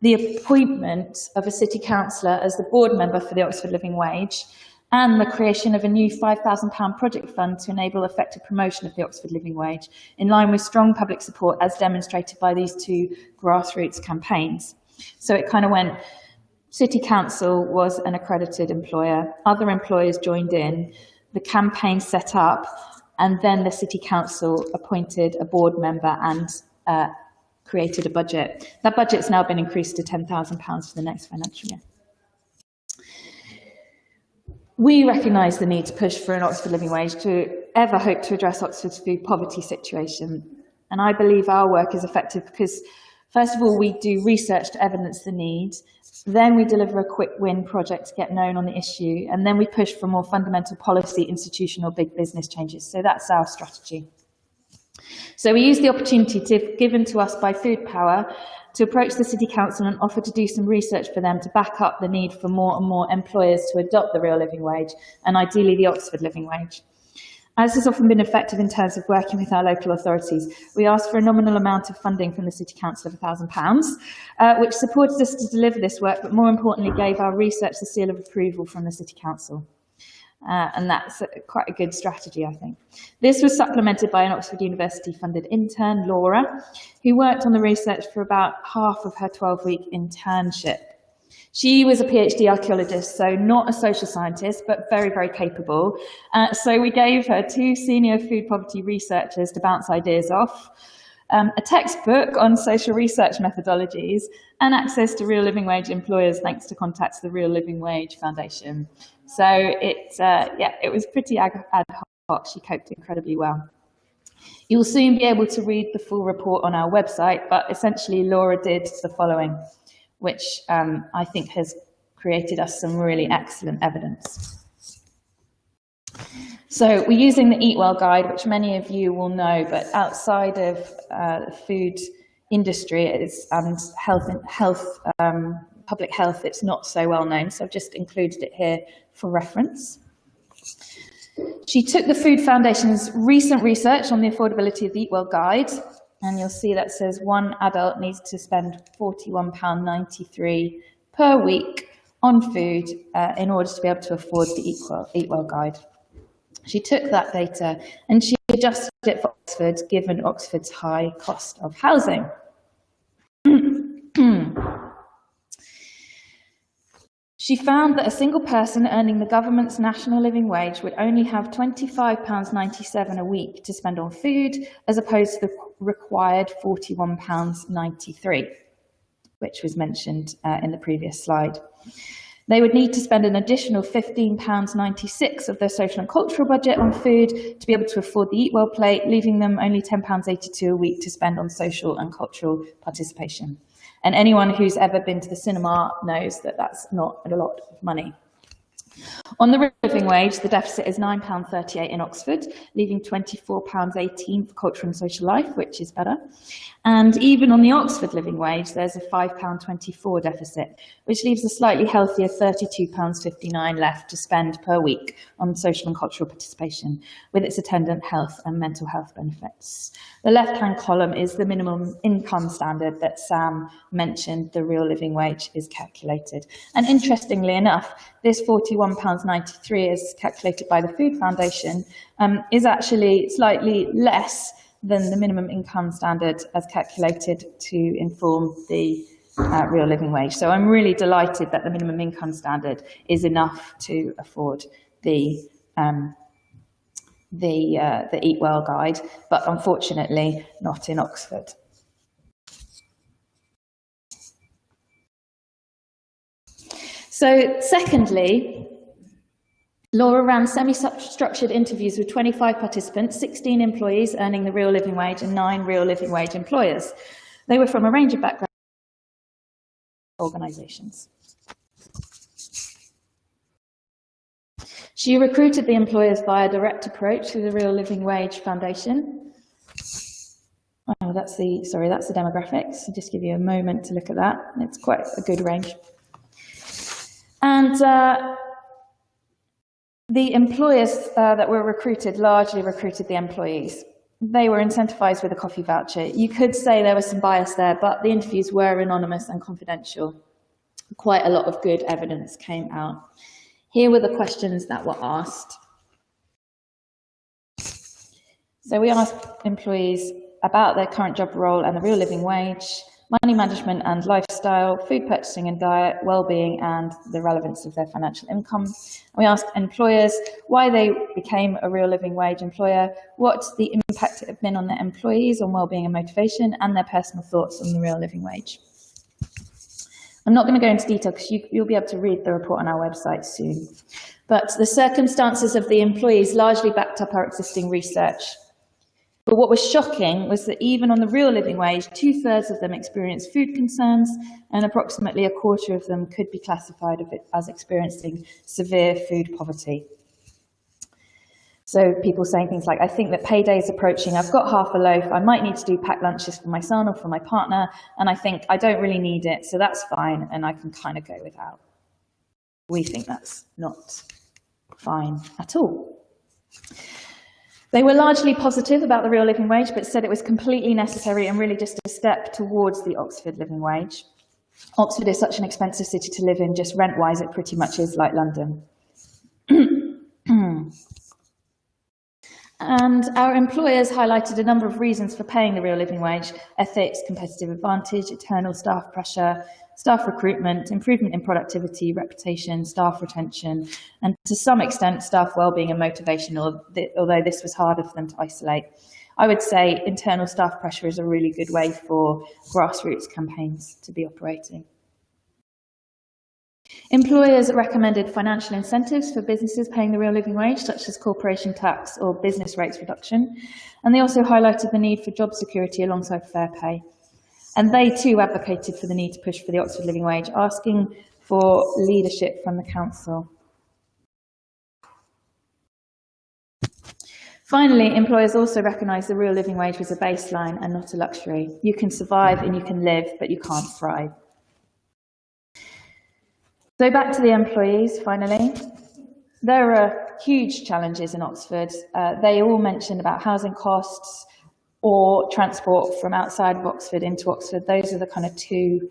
[SPEAKER 4] the appointment of a city councillor as the board member for the Oxford living wage, and the creation of a new £5,000 project fund to enable effective promotion of the Oxford living wage, in line with strong public support as demonstrated by these 2 grassroots campaigns. So it kind of went, City Council was an accredited employer, other employers joined in, the campaign set up, and then the City Council appointed a board member and created a budget. That budget's now been increased to £10,000 for the next financial year. We recognise the need to push for an Oxford living wage to ever hope to address Oxford's food poverty situation. And I believe our work is effective because, first of all, we do research to evidence the need, then we deliver a quick win project to get known on the issue, and then we push for more fundamental policy, institutional, big business changes. So that's our strategy. So we use the opportunity given to us by Food Power to approach the City Council and offer to do some research for them to back up the need for more and more employers to adopt the real living wage, and ideally the Oxford living wage. As has often been effective in terms of working with our local authorities, we asked for a nominal amount of funding from the City Council of £1,000, which supported us to deliver this work, but more importantly gave our research the seal of approval from the City Council. And that's quite a good strategy, I think. This was supplemented by an Oxford University funded intern, Laura, who worked on the research for about half of her 12-week internship. She was a PhD archaeologist, so not a social scientist, but very, very capable. So we gave her 2 senior food poverty researchers to bounce ideas off, a textbook on social research methodologies, and access to real living wage employers thanks to contacts to the Real Living Wage Foundation. So it was pretty ad hoc. She coped incredibly well. You'll soon be able to read the full report on our website, but essentially Laura did the following, which I think has created us some really excellent evidence. So we're using the Eat Well guide, which many of you will know, but outside of the food industry and public health, it's not so well known. So I've just included it here for reference. She took the Food Foundation's recent research on the affordability of the Eat Well guide, and you'll see that says one adult needs to spend £41.93 per week on food in order to be able to afford the Eat Well guide. She took that data and she adjusted it for Oxford, given Oxford's high cost of housing. She found that a single person earning the government's national living wage would only have £25.97 a week to spend on food, as opposed to the required £41.93, which was mentioned in the previous slide. They would need to spend an additional £15.96 of their social and cultural budget on food to be able to afford the Eat Well plate, leaving them only £10.82 a week to spend on social and cultural participation. And anyone who's ever been to the cinema knows that that's not a lot of money. On the real living wage, the deficit is £9.38 in Oxford, leaving £24.18 for culture and social life, which is better. And even on the Oxford living wage, there's a £5.24 deficit, which leaves a slightly healthier £32.59 left to spend per week on social and cultural participation, with its attendant health and mental health benefits. The left-hand column is the minimum income standard that Sam mentioned the real living wage is calculated. And interestingly enough, this £41.93 as calculated by the Food Foundation is actually slightly less than the minimum income standard as calculated to inform the real living wage. So I'm really delighted that the minimum income standard is enough to afford the Eat Well guide, but unfortunately not in Oxford. So secondly, Laura ran semi-structured interviews with 25 participants, 16 employees earning the real living wage and 9 real living wage employers. They were from a range of backgrounds and organisations. She recruited the employers via direct approach through the Real Living Wage Foundation. Oh, that's the demographics. I'll just give you a moment to look at that. It's quite a good range. And the employers that were recruited largely recruited the employees. They were incentivised with a coffee voucher. You could say there was some bias there, but the interviews were anonymous and confidential. Quite a lot of good evidence came out. Here were the questions that were asked. So we asked employees about their current job role and the real living wage, money management and lifestyle, food purchasing and diet, well-being, and the relevance of their financial income. We asked employers why they became a real living wage employer, what the impact it had been on their employees on well-being and motivation, and their personal thoughts on the real living wage. I'm not going to go into detail because you'll be able to read the report on our website soon. But the circumstances of the employees largely backed up our existing research. But what was shocking was that even on the real living wage, 2/3 of them experienced food concerns, and approximately 1/4 of them could be classified as experiencing severe food poverty. So people saying things like, I think that payday is approaching, I've got half a loaf, I might need to do packed lunches for my son or for my partner, and I think I don't really need it, so that's fine, and I can kind of go without. We think that's not fine at all. They were largely positive about the real living wage, but said it was completely necessary and really just a step towards the Oxford living wage. Oxford is such an expensive city to live in, just rent-wise, it pretty much is like London. And our employers highlighted a number of reasons for paying the real living wage: ethics, competitive advantage, eternal staff pressure, staff recruitment, improvement in productivity, reputation, staff retention, and to some extent staff wellbeing and motivation, although this was harder for them to isolate. I would say internal staff pressure is a really good way for grassroots campaigns to be operating. Employers recommended financial incentives for businesses paying the real living wage, such as corporation tax or business rates reduction. And they also highlighted the need for job security alongside fair pay. And they too advocated for the need to push for the Oxford living wage, asking for leadership from the council. Finally, employers also recognised the real living wage was a baseline and not a luxury. You can survive and you can live, but you can't thrive. So back to the employees, finally. There are huge challenges in Oxford. They all mentioned about housing costs or transport from outside of Oxford into Oxford. Those are the kind of two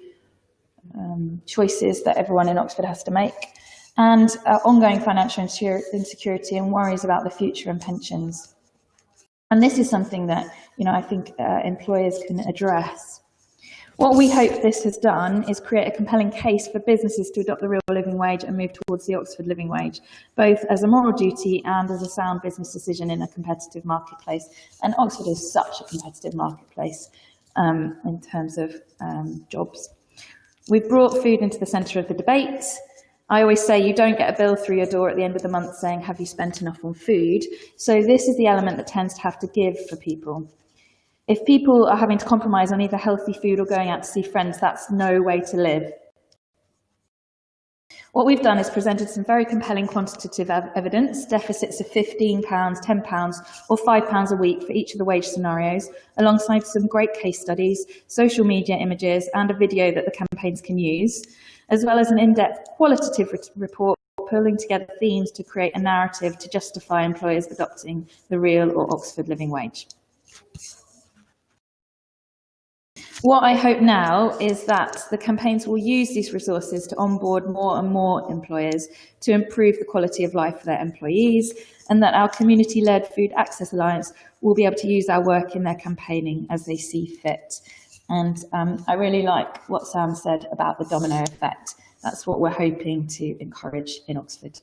[SPEAKER 4] choices that everyone in Oxford has to make. And ongoing financial insecurity and worries about the future and pensions. And this is something that, I think employers can address. What we hope this has done is create a compelling case for businesses to adopt the real living wage and move towards the Oxford living wage, both as a moral duty and as a sound business decision in a competitive marketplace. And Oxford is such a competitive marketplace in terms of jobs. We've brought food into the centre of the debate. I always say you don't get a bill through your door at the end of the month saying, have you spent enough on food? So this is the element that tends to have to give for people. If people are having to compromise on either healthy food or going out to see friends, that's no way to live. What we've done is presented some very compelling quantitative evidence, deficits of £15, £10 or £5 a week for each of the wage scenarios, alongside some great case studies, social media images and a video that the campaigns can use, as well as an in-depth qualitative report pulling together themes to create a narrative to justify employers adopting the real or Oxford living wage. What I hope now is that the campaigns will use these resources to onboard more and more employers to improve the quality of life for their employees, and that our community-led Food Access Alliance will be able to use our work in their campaigning as they see fit. And I really like what Sam said about the domino effect. That's what we're hoping to encourage in Oxford.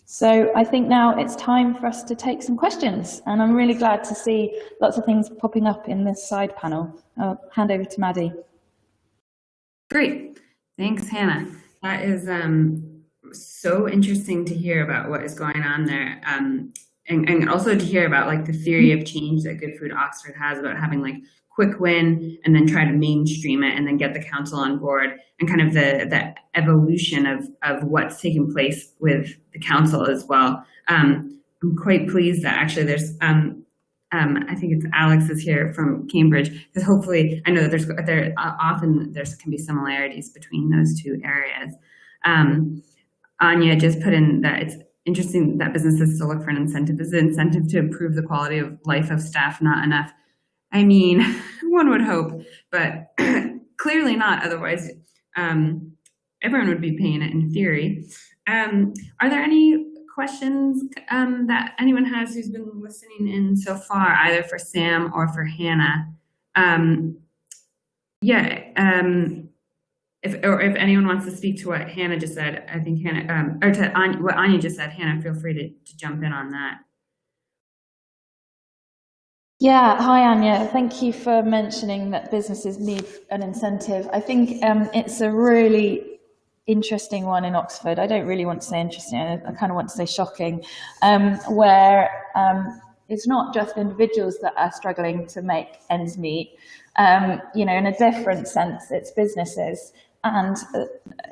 [SPEAKER 4] So I think now it's time for us to take some questions, and I'm really glad to see lots of things popping up in this side panel. I'll hand over to Maddie.
[SPEAKER 1] Great, thanks Hannah. That is so interesting to hear about what is going on there, and also to hear about like the theory of change that Good Food Oxford has about having like quick win and then try to mainstream it and then get the council on board, and kind of the evolution of what's taking place with the council as well. I'm quite pleased that actually there's I think it's Alex is here from Cambridge, because hopefully I know that there often can be similarities between those two areas. Anya just put in that it's interesting that businesses still look for an incentive. Is an incentive to improve the quality of life of staff not enough? I mean, one would hope, but clearly not. Otherwise, everyone would be paying it in theory. Are there any questions that anyone has who's been listening in so far, either for Sam or for Hannah? If anyone wants to speak to what Hannah just said, I think Hannah, or to what Anya just said, Hannah, feel free to jump in on that.
[SPEAKER 4] Yeah, hi Anya. Thank you for mentioning that businesses need an incentive. I think it's a really interesting one in Oxford. I don't really want to say interesting, I kind of want to say shocking, where it's not just individuals that are struggling to make ends meet. In a different sense, it's businesses, and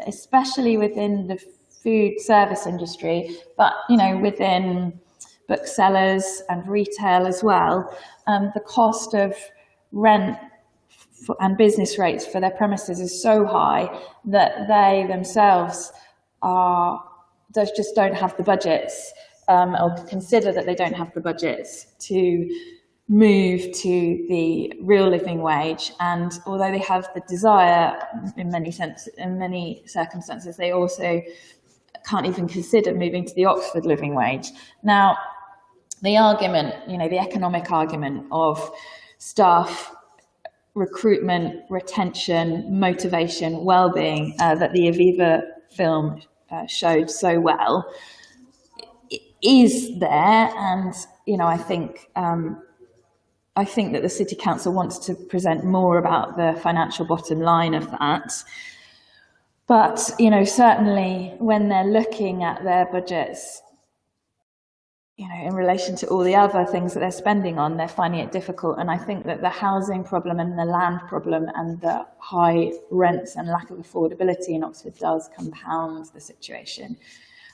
[SPEAKER 4] especially within the food service industry, but within booksellers and retail as well, the cost of rent and business rates for their premises is so high that they themselves just don't have the budgets or consider that they don't have the budgets to move to the real living wage. And although they have the desire in many circumstances, they also can't even consider moving to the Oxford living wage. Now, the argument, the economic argument of staff recruitment, retention, motivation, well-being that the Aviva film showed so well is there, and I think that the City Council wants to present more about the financial bottom line of that. But certainly when they're looking at their budgets, in relation to all the other things that they're spending on, they're finding it difficult. And I think that the housing problem and the land problem and the high rents and lack of affordability in Oxford does compound the situation.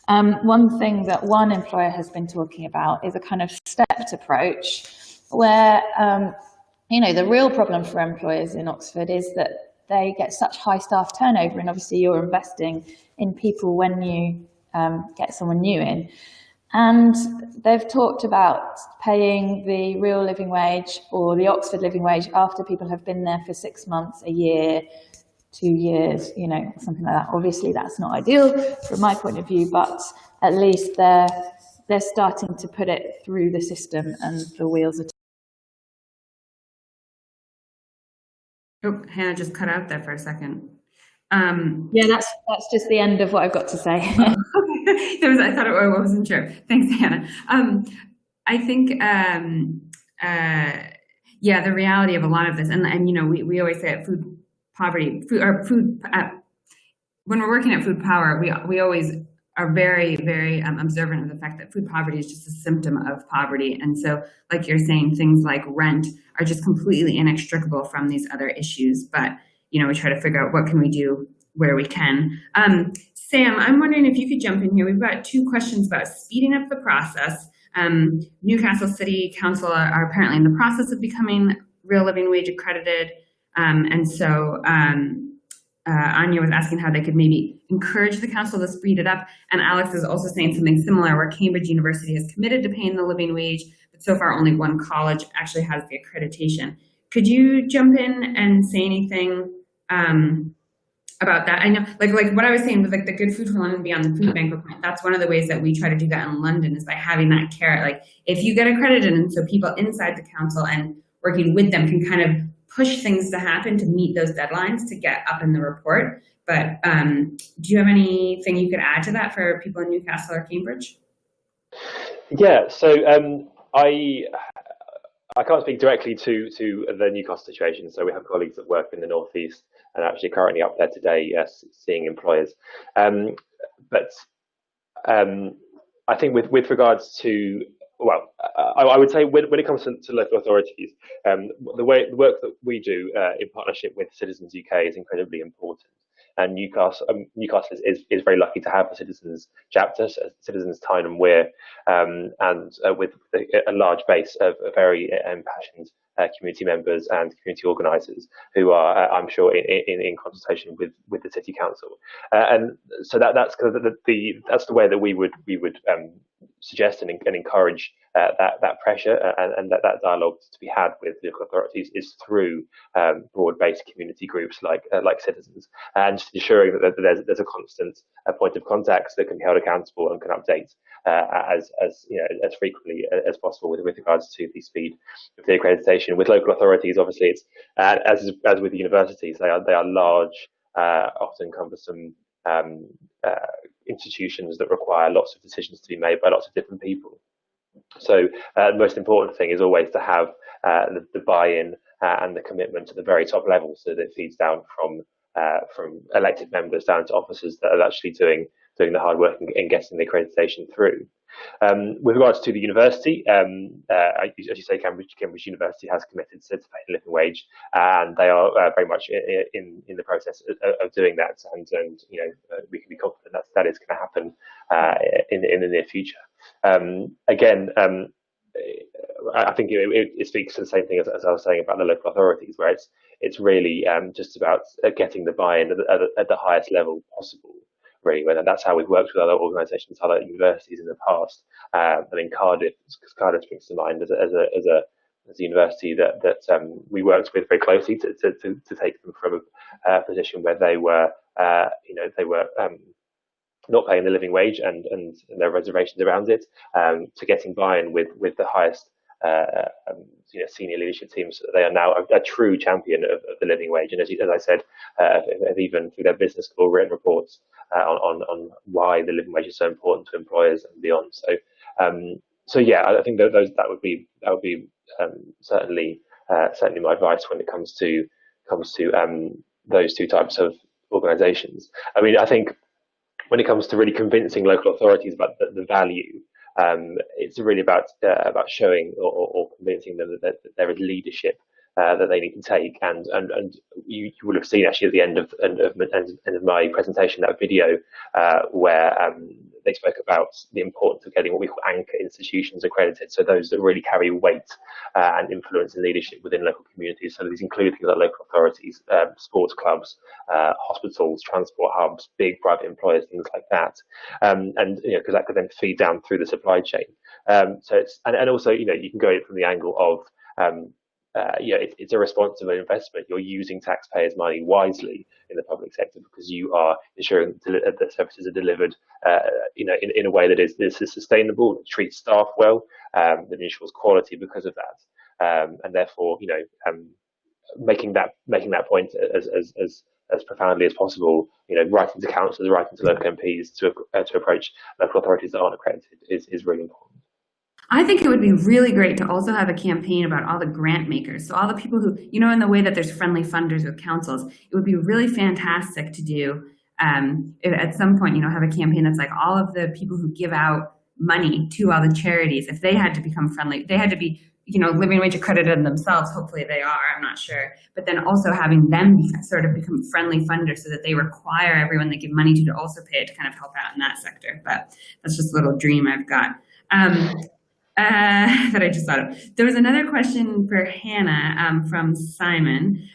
[SPEAKER 4] One thing that one employer has been talking about is a kind of stepped approach where, the real problem for employers in Oxford is that they get such high staff turnover, and obviously you're investing in people when you get someone new in. And they've talked about paying the real living wage or the Oxford living wage after people have been there for 6 months, a year, 2 years, something like that. Obviously, that's not ideal from my point of view, but at least they're starting to put it through the system and the wheels are.
[SPEAKER 1] Oh, Hannah just cut out there for a second.
[SPEAKER 4] Yeah, that's just the end of what I've got to say.
[SPEAKER 1] I thought I wasn't sure. Thanks, Hannah. I think, the reality of a lot of this, and we always say at food poverty, when we're working at Food Power, we always are very, very observant of the fact that food poverty is just a symptom of poverty. And so, like you're saying, things like rent are just completely inextricable from these other issues. But, we try to figure out what can we do where we can. Sam, I'm wondering if you could jump in here. We've got 2 questions about speeding up the process. Newcastle City Council are apparently in the process of becoming real living wage accredited. And so Anya was asking how they could maybe encourage the council to speed it up. And Alex is also saying something similar, where Cambridge University has committed to paying the living wage, but so far only one college actually has the accreditation. Could you jump in and say anything about that? I know, like what I was saying with the Good Food for London Beyond the Food Bank report, that's one of the ways that we try to do that in London, is by having that carrot. Like, if you get accredited, and so people inside the council and working with them can kind of push things to happen to meet those deadlines to get up in the report. But do you have anything you could add to that for people in Newcastle or Cambridge?
[SPEAKER 2] Yeah, so I can't speak directly to the Newcastle situation. So we have colleagues that work in the Northeast and actually currently up there today, seeing employers. But I think with regards to, I would say when it comes to local authorities, the work that we do in partnership with Citizens UK is incredibly important. And Newcastle is very lucky to have a Citizens Chapter, Citizens Tyne and Wear, and with a large base of very impassioned community members and community organisers who are, I'm sure, in consultation with the City Council. And so that's kind of that's the way that we would suggest and encourage that pressure and that dialogue to be had with local authorities is through broad-based community groups like Citizens, and just ensuring that there's a constant point of contact that can be held accountable and can update as frequently as possible with regards to the speed of the accreditation. With local authorities, obviously, it's as with the universities, they are large, often cumbersome institutions that require lots of decisions to be made by lots of different people. So the most important thing is always to have the buy-in and the commitment at the very top level, so that it feeds down from elected members down to officers that are actually doing the hard work and getting the accreditation through. With regards to the university, as you say, Cambridge University has committed to pay the living wage, and they are very much in the process of doing that. And we can be confident that is going to happen in the near future. Again, I think it speaks to the same thing as I was saying about the local authorities, where it's really just about getting the buy-in at the highest level possible. really. And that's how we've worked with other organisations, other universities in the past. I mean, Cardiff springs to mind as a university that we worked with very closely to take them from a position where they were not paying the living wage and there are reservations around it, to getting buy-in with the highest senior leadership teams. So they are now a true champion of the living wage, and as I said, have even through their business school written reports on why the living wage is so important to employers and beyond. So yeah, I think that would be certainly my advice when it comes to those two types of organisations. I mean, I think when it comes to really convincing local authorities about the value, it's really about showing or convincing them that there is leadership that they need to take. And you will have seen actually at the end of my presentation that video where they spoke about the importance of getting what we call anchor institutions accredited, so those that really carry weight and influence and leadership within local communities. So these include things like local authorities, sports clubs, hospitals, transport hubs, big private employers, things like that. And because that could then feed down through the supply chain. So it's and also you can go from the angle of it's a responsible investment. You're using taxpayers' money wisely in the public sector because you are ensuring that services are delivered, in a way that is sustainable, that treats staff well, that ensures quality because of that, and therefore, making that point as profoundly as possible. Writing to councillors, writing to local MPs to approach local authorities that aren't accredited is really important.
[SPEAKER 1] I think it would be really great to also have a campaign about all the grant makers. So all the people who, in the way that there's friendly funders with councils, it would be really fantastic to do at some point, have a campaign that's like all of the people who give out money to all the charities. If they had to become friendly, they had to be, living wage accredited themselves. Hopefully they are, I'm not sure. But then also having them become friendly funders so that they require everyone they give money to also pay it to kind of help out in that sector. But that's just a little dream I've got. That I just thought of. There was another question for Hannah from Simon.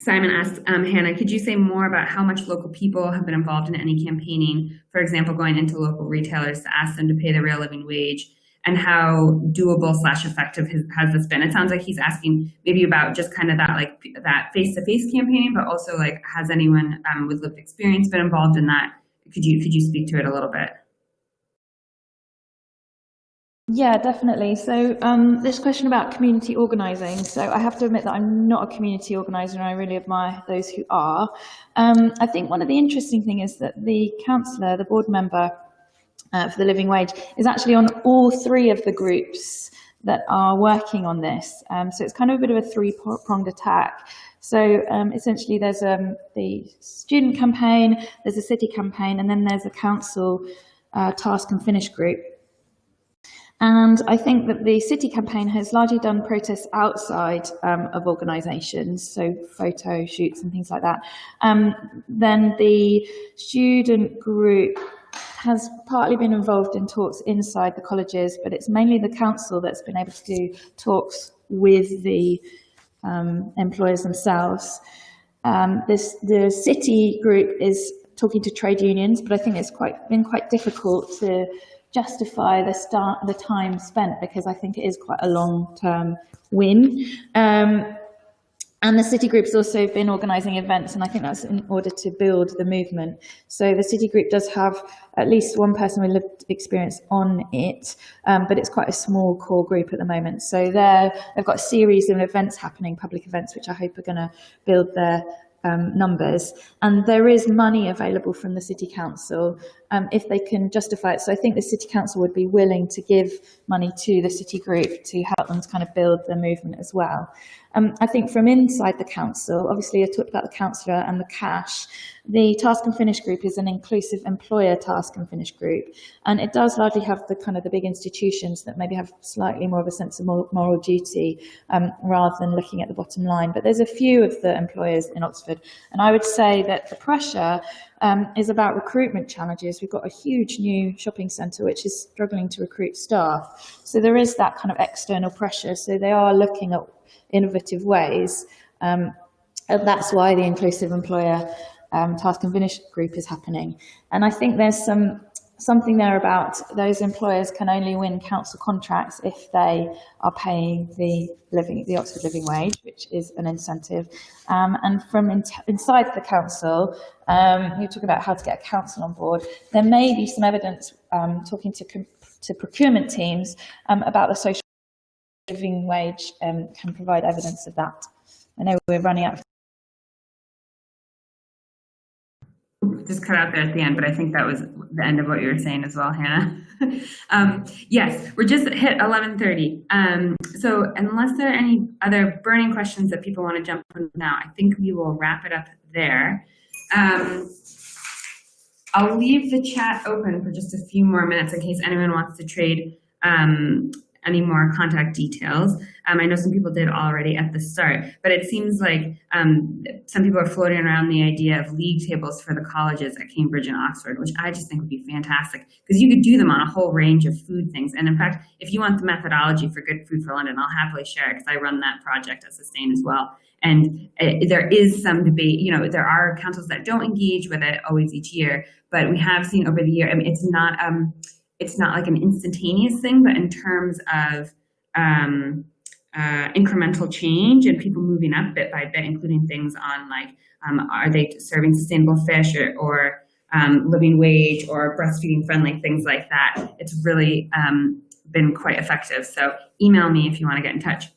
[SPEAKER 1] Simon asked, Hannah, could you say more about how much local people have been involved in any campaigning, for example, going into local retailers to ask them to pay the real living wage, and how doable / effective has this been? It sounds like he's asking maybe about just kind of that face-to-face campaigning, but also has anyone with lived experience been involved in that? Could you speak to it a little bit?
[SPEAKER 4] Yeah, definitely. So this question about community organising. So I have to admit that I'm not a community organiser, and I really admire those who are. I think one of the interesting things is that the councillor, the board member for the living wage, is actually on all three of the groups that are working on this. So it's kind of a bit of a three-pronged attack. So essentially there's the student campaign, there's a city campaign, and then there's a council task and finish group. And I think that the city campaign has largely done protests outside of organisations, so photo shoots and things like that. Then the student group has partly been involved in talks inside the colleges, but it's mainly the council that's been able to do talks with the employers themselves. The city group is talking to trade unions, but I think it's been quite difficult to justify the time spent, because I think it is quite a long-term win. And the city group's also been organising events, and I think that's in order to build the movement. So the city group does have at least one person with lived experience on it, but it's quite a small core group at the moment. So they've got a series of events happening, public events, which I hope are going to build their numbers, and there is money available from the city council if they can justify it. So I think the city council would be willing to give money to the city group to help them to kind of build the movement as well. I think from inside the council, obviously I talked about the councillor and the cash. The task and finish group is an inclusive employer task and finish group, and it does largely have the big institutions that maybe have slightly more of a sense of moral duty rather than looking at the bottom line. But there's a few of the employers in Oxford, and I would say that the pressure is about recruitment challenges. We've got a huge new shopping centre which is struggling to recruit staff, so there is that kind of external pressure. So they are looking at innovative ways, and that's why the inclusive employer task and finish group is happening. And I think there's something there about those employers can only win council contracts if they are paying the Oxford living wage, which is an incentive. And from inside the council, you talk about how to get a council on board. There may be some evidence talking to procurement teams about the social living wage can provide evidence of that. I know we're running out of
[SPEAKER 1] just cut out there at the end, but I think that was the end of what you were saying as well, Hannah. Yes, we're just hit 11:30. So unless there are any other burning questions that people want to jump on now, I think we will wrap it up there. I'll leave the chat open for just a few more minutes in case anyone wants to trade any more contact details. I know some people did already at the start, but it seems like some people are floating around the idea of league tables for the colleges at Cambridge and Oxford, which I just think would be fantastic because you could do them on a whole range of food things. And in fact, if you want the methodology for Good Food for London, I'll happily share it because I run that project at Sustain as well. And there is some debate, there are councils that don't engage with it always each year, but we have seen over the year, I mean, it's not like an instantaneous thing, but in terms of incremental change and people moving up bit by bit, including things on like, are they serving sustainable fish or living wage or breastfeeding friendly, things like that. It's really been quite effective. So email me if you want to get in touch.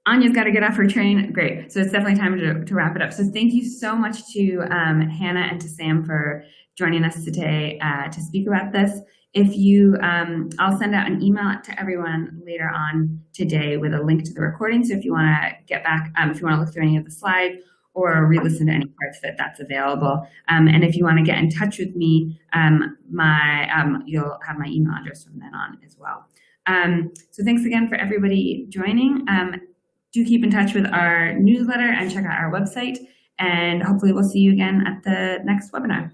[SPEAKER 1] Anya's got to get off her train. Great. So it's definitely time to wrap it up. So thank you so much to Hannah and to Sam for joining us today to speak about this. If you, I'll send out an email to everyone later on today with a link to the recording. So if you want to get back, if you want to look through any of the slides or re-listen to any parts of it, that's available. And if you want to get in touch with me, you'll have my email address from then on as well. So thanks again for everybody joining. Do keep in touch with our newsletter and check out our website. And hopefully we'll see you again at the next webinar.